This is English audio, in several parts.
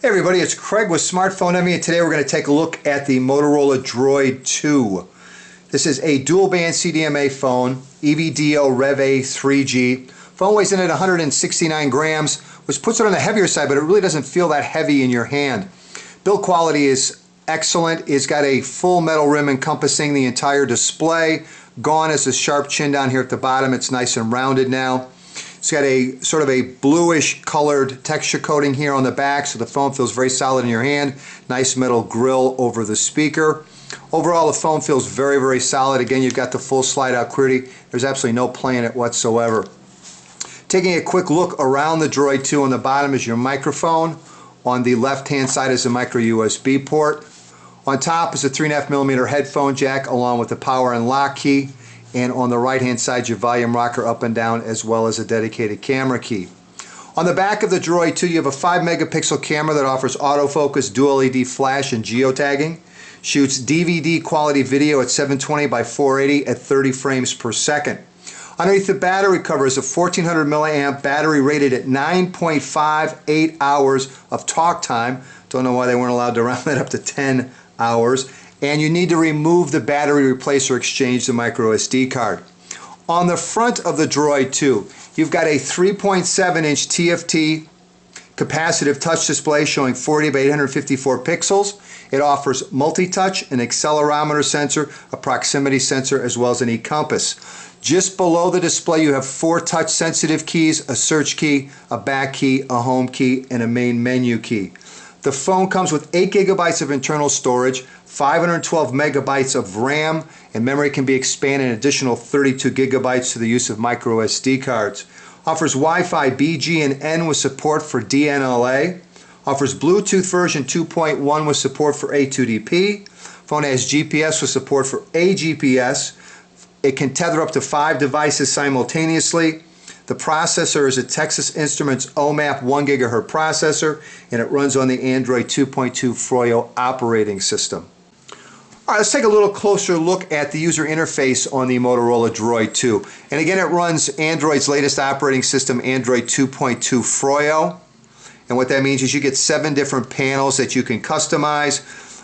Hey everybody, it's Craig with Smartphone Envy, and today we're going to take a look at the Motorola Droid 2. This is a dual band CDMA phone, EVDO Rev A 3G. Phone weighs in at 169 grams, which puts it on the heavier side, but it really doesn't feel that heavy in your hand. Build quality is excellent. It's got a full metal rim encompassing the entire display. Gone is the sharp chin down here at the bottom. It's nice and rounded now. It's got a sort of a bluish colored texture coating here on the back, so the phone feels very solid in your hand. Nice metal grill over the speaker. Overall, the phone feels very, very solid. Again, you've got the full slide-out QWERTY. There's absolutely no play in it whatsoever. Taking a quick look around the Droid 2, on the bottom is your microphone. On the left-hand side is a micro USB port. On top is a 3.5mm headphone jack along with the power and lock key. And on the right hand side, your volume rocker up and down, as well as a dedicated camera key. On the back of the Droid 2, you have a 5-megapixel camera that offers autofocus, dual LED flash, and geotagging. Shoots DVD quality video at 720 by 480 at 30 frames per second. Underneath the battery cover is a 1400 milliamp battery rated at 9.58 hours of talk time. Don't know why they weren't allowed to round that up to 10 hours. And you need to remove the battery replacer, exchange the micro SD card. On the front of the Droid 2, you've got a 3.7-inch TFT capacitive touch display showing 40 by 854 pixels. It offers multi-touch, an accelerometer sensor, a proximity sensor, as well as an e-compass. Just below the display, you have 4 touch-sensitive keys, a search key, a back key, a home key, and a main menu key. The phone comes with 8 gigabytes of internal storage, 512 megabytes of RAM, and memory can be expanded an additional 32 gigabytes to the use of micro SD cards. Offers Wi-Fi B, G, and N with support for DNLA. Offers Bluetooth version 2.1 with support for A2DP. Phone has GPS with support for AGPS. It can tether up to 5 devices simultaneously. The processor is a Texas Instruments OMAP 1 GHz processor, and it runs on the Android 2.2 Froyo operating system. All right, let's take a little closer look at the user interface on the Motorola Droid 2. And again, it runs Android's latest operating system, Android 2.2 Froyo. And what that means is you get 7 different panels that you can customize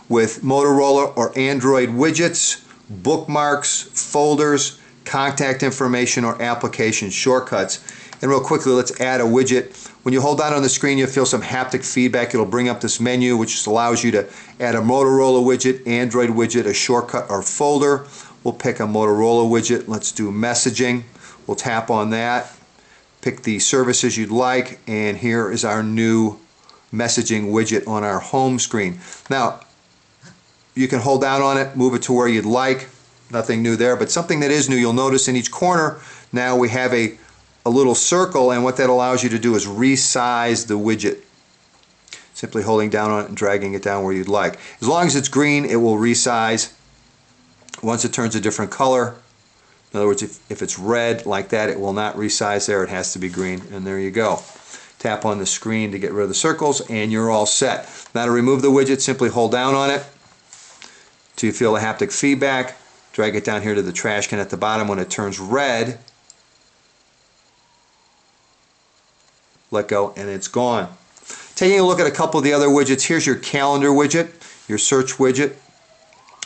with Motorola or Android widgets, bookmarks, folders, contact information, or application shortcuts. And real quickly, let's add a widget. When you hold down on the screen, you'll feel some haptic feedback. It'll bring up this menu, which allows you to add a Motorola widget, Android widget, a shortcut, or folder. We'll pick a Motorola widget. Let's do messaging. We'll tap on that, pick the services you'd like, and here is our new messaging widget on our home screen. Now, you can hold down on it, move it to where you'd like. Nothing new there, but something that is new, you'll notice in each corner now we have a little circle, and what that allows you to do is resize the widget. Simply holding down on it and dragging it down where you'd like. As long as it's green, it will resize. Once it turns a different color, in other words, if it's red like that, it will not resize there. It has to be green, and there you go. Tap on the screen to get rid of the circles, and you're all set. Now to remove the widget, simply hold down on it till you feel the haptic feedback. Drag it down here to the trash can at the bottom. When it turns red, let go, and it's gone. Taking a look at a couple of the other widgets, here's your calendar widget, your search widget,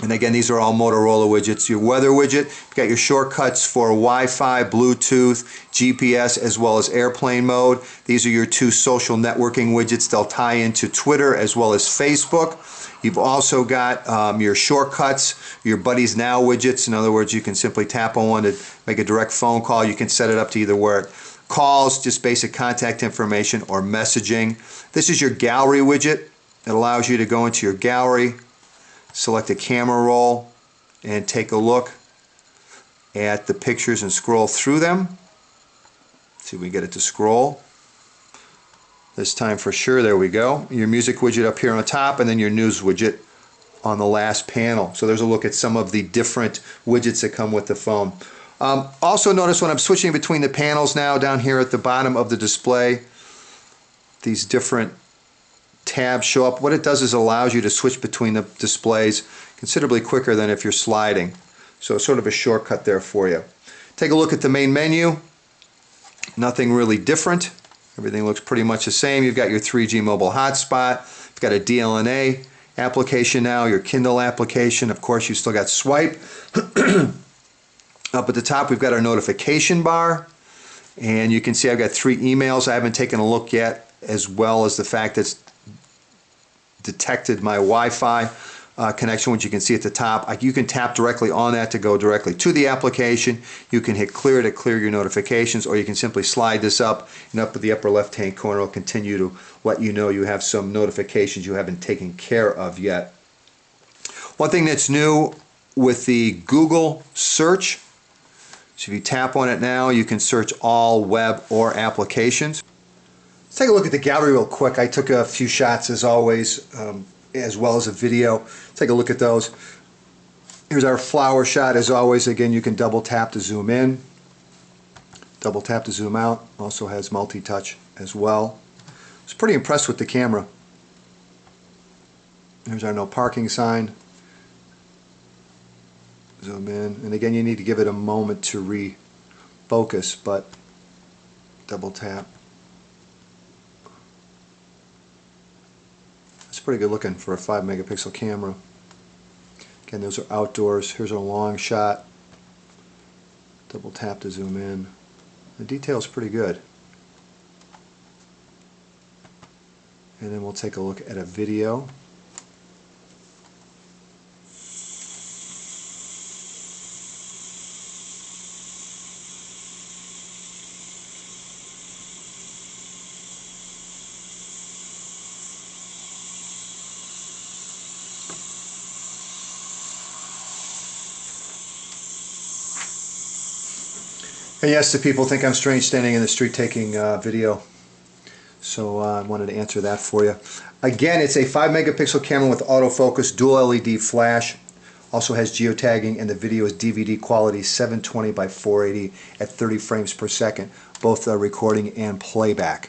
and again, these are all Motorola widgets. Your weather widget, you've got your shortcuts for Wi-Fi, Bluetooth, GPS, as well as airplane mode. These are your 2 social networking widgets. They'll tie into Twitter as well as Facebook. You've also got your shortcuts, your Buddies Now widgets. In other words, you can simply tap on one to make a direct phone call. You can set it up to either where it calls, just basic contact information, or messaging. This is your gallery widget. It allows you to go into your gallery, select a camera roll, and take a look at the pictures and scroll through them. See if we can get it to scroll. This time for sure, there we go. Your music widget up here on the top, and then your news widget on the last panel. So there's a look at some of the different widgets that come with the phone. Also notice when I'm switching between the panels now, down here at the bottom of the display, these different tabs show up. What it does is allows you to switch between the displays considerably quicker than if you're sliding. So sort of a shortcut there for you. Take a look at the main menu. Nothing really different. Everything looks pretty much the same. You've got your 3G mobile hotspot, It's got a DLNA application now, your Kindle application. Of course, you still got swipe. Up at the top, we've got our notification bar. And you can see I've got 3 emails I haven't taken a look yet, as well as the fact that it's detected my Wi-Fi connection, which you can see at the top. You can tap directly on that to go directly to the application. You can hit clear to clear your notifications, or you can simply slide this up, and up at the upper left-hand corner will continue to let you know you have some notifications you haven't taken care of yet. One thing that's new with the Google search, so if you tap on it now, you can search all web or applications. Let's take a look at the gallery real quick. I took a few shots as always, as well as a video. Take a look at those. Here's our flower shot as always. Again, you can double tap to zoom in, double tap to zoom out. Also has multi-touch as well. I was pretty impressed with the camera. Here's our no parking sign. Zoom in, and again you need to give it a moment to refocus, but double tap. It's pretty good looking for a 5 megapixel camera. Again, those are outdoors. Here's a long shot. Double tap to zoom in. The detail's pretty good. And then we'll take a look at a video. And yes, the people think I'm strange standing in the street taking video, so I wanted to answer that for you. Again, it's a 5 megapixel camera with autofocus, dual LED flash, also has geotagging, and the video is DVD quality 720 by 480 at 30 frames per second, both recording and playback.